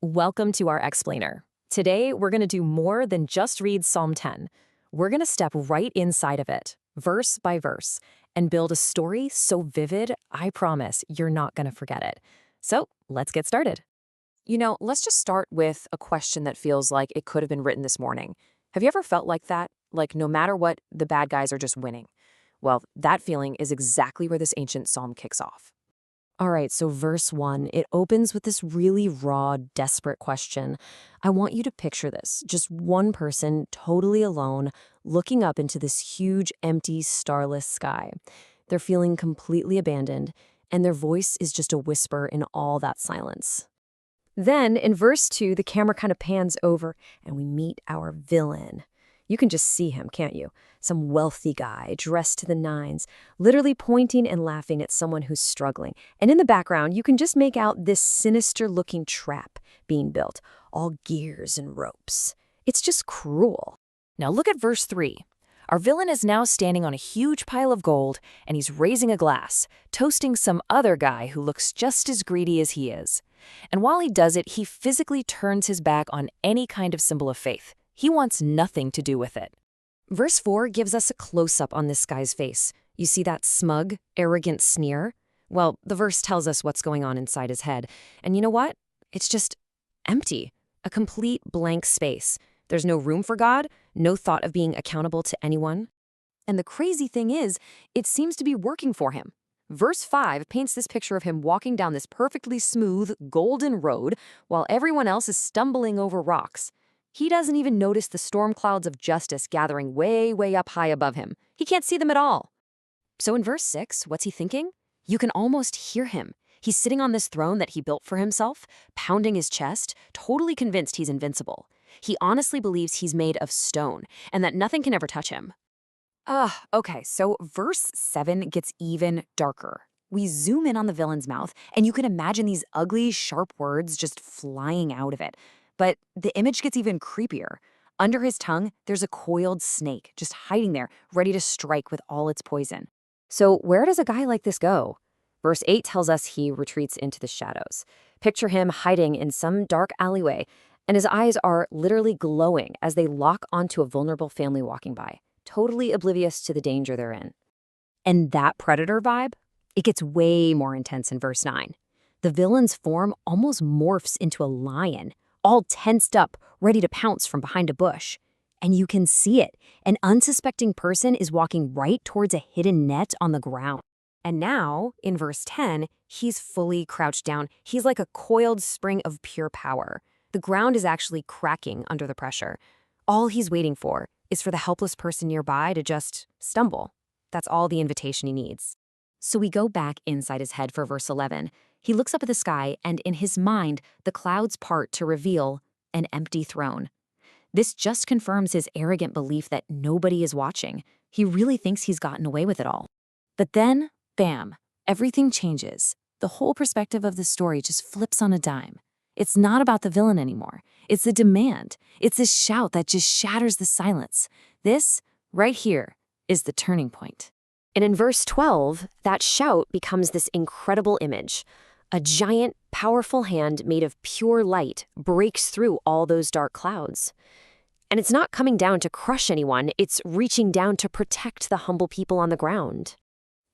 Welcome to our explainer. Today, we're going to do more than just read Psalm 10. We're going to step right inside of it, verse by verse, and build a story so vivid, I promise you're not going to forget it. So, let's get started. Let's just start with a question that feels like it could have been written this morning. Have you ever felt like that? Like no matter what, the bad guys are just winning? Well, that feeling is exactly where this ancient psalm kicks off. All right, so verse 1, it opens with this really raw, desperate question. I want you to picture this. Just one person, totally alone, looking up into this huge, empty, starless sky. They're feeling completely abandoned, and their voice is just a whisper in all that silence. Then, in verse 2, the camera kind of pans over, and we meet our villain. You can just see him, can't you? Some wealthy guy, dressed to the nines, literally pointing and laughing at someone who's struggling. And in the background, you can just make out this sinister-looking trap being built, all gears and ropes. It's just cruel. Now look at verse 3. Our villain is now standing on a huge pile of gold, and he's raising a glass, toasting some other guy who looks just as greedy as he is. And while he does it, he physically turns his back on any kind of symbol of faith. He wants nothing to do with it. Verse 4 gives us a close-up on this guy's face. You see that smug, arrogant sneer? Well, the verse tells us what's going on inside his head. And you know what? It's just empty. A complete blank space. There's no room for God, no thought of being accountable to anyone. And the crazy thing is, it seems to be working for him. Verse 5 paints this picture of him walking down this perfectly smooth, golden road while everyone else is stumbling over rocks. He doesn't even notice the storm clouds of justice gathering way, way up high above him. He can't see them at all. So in verse 6, what's he thinking? You can almost hear him. He's sitting on this throne that he built for himself, pounding his chest, totally convinced he's invincible. He honestly believes he's made of stone and that nothing can ever touch him. Okay, so verse 7 gets even darker. We zoom in on the villain's mouth, and you can imagine these ugly, sharp words just flying out of it. But the image gets even creepier. Under his tongue, there's a coiled snake just hiding there, ready to strike with all its poison. So where does a guy like this go? Verse 8 tells us he retreats into the shadows. Picture him hiding in some dark alleyway, and his eyes are literally glowing as they lock onto a vulnerable family walking by, totally oblivious to the danger they're in. And that predator vibe? It gets way more intense in verse 9. The villain's form almost morphs into a lion, all tensed up, ready to pounce from behind a bush. And you can see it. An unsuspecting person is walking right towards a hidden net on the ground. And now, in verse 10, he's fully crouched down. He's like a coiled spring of pure power. The ground is actually cracking under the pressure. All he's waiting for is for the helpless person nearby to just stumble. That's all the invitation he needs. So we go back inside his head for verse 11. He looks up at the sky, and in his mind, the clouds part to reveal an empty throne. This just confirms his arrogant belief that nobody is watching. He really thinks he's gotten away with it all. But then, bam, everything changes. The whole perspective of the story just flips on a dime. It's not about the villain anymore. It's the demand. It's this shout that just shatters the silence. This, right here, is the turning point. And in verse 12, that shout becomes this incredible image. A giant, powerful hand made of pure light breaks through all those dark clouds. And it's not coming down to crush anyone, it's reaching down to protect the humble people on the ground.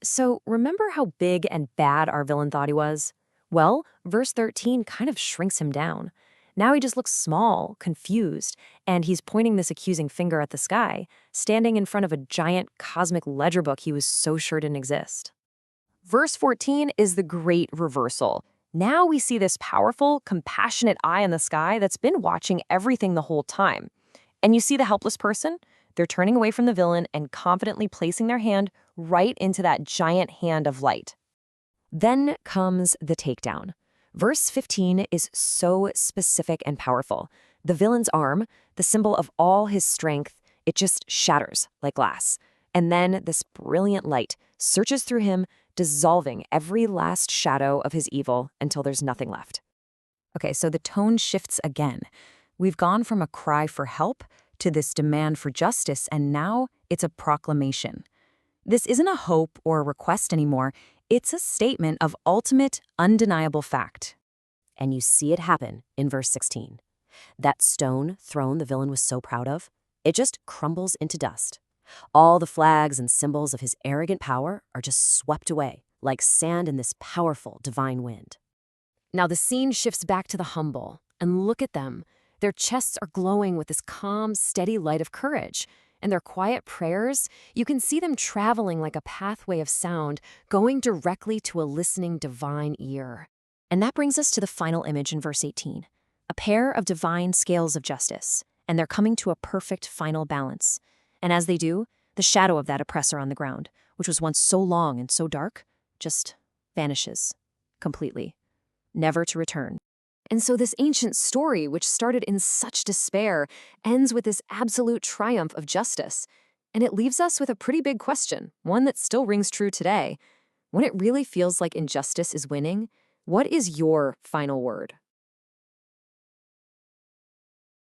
So remember how big and bad our villain thought he was? Well, verse 13 kind of shrinks him down. Now he just looks small, confused, and he's pointing this accusing finger at the sky, standing in front of a giant cosmic ledger book he was so sure didn't exist. Verse 14 is the great reversal. Now we see this powerful, compassionate eye in the sky that's been watching everything the whole time. And you see the helpless person? They're turning away from the villain and confidently placing their hand right into that giant hand of light. Then comes the takedown. Verse 15 is so specific and powerful. The villain's arm, the symbol of all his strength, it just shatters like glass. And then this brilliant light searches through him, dissolving every last shadow of his evil until there's nothing left. Okay, so the tone shifts again. We've gone from a cry for help to this demand for justice, and now it's a proclamation. This isn't a hope or a request anymore. It's a statement of ultimate, undeniable fact. And you see it happen in verse 16. That stone throne the villain was so proud of, it just crumbles into dust. All the flags and symbols of his arrogant power are just swept away, like sand in this powerful divine wind. Now the scene shifts back to the humble, and look at them. Their chests are glowing with this calm, steady light of courage. And their quiet prayers, you can see them traveling like a pathway of sound, going directly to a listening divine ear. And that brings us to the final image in verse 18. A pair of divine scales of justice, and they're coming to a perfect final balance. And as they do, the shadow of that oppressor on the ground, which was once so long and so dark, just vanishes completely, never to return. And so this ancient story, which started in such despair, ends with this absolute triumph of justice. And it leaves us with a pretty big question, one that still rings true today. When it really feels like injustice is winning, what is your final word?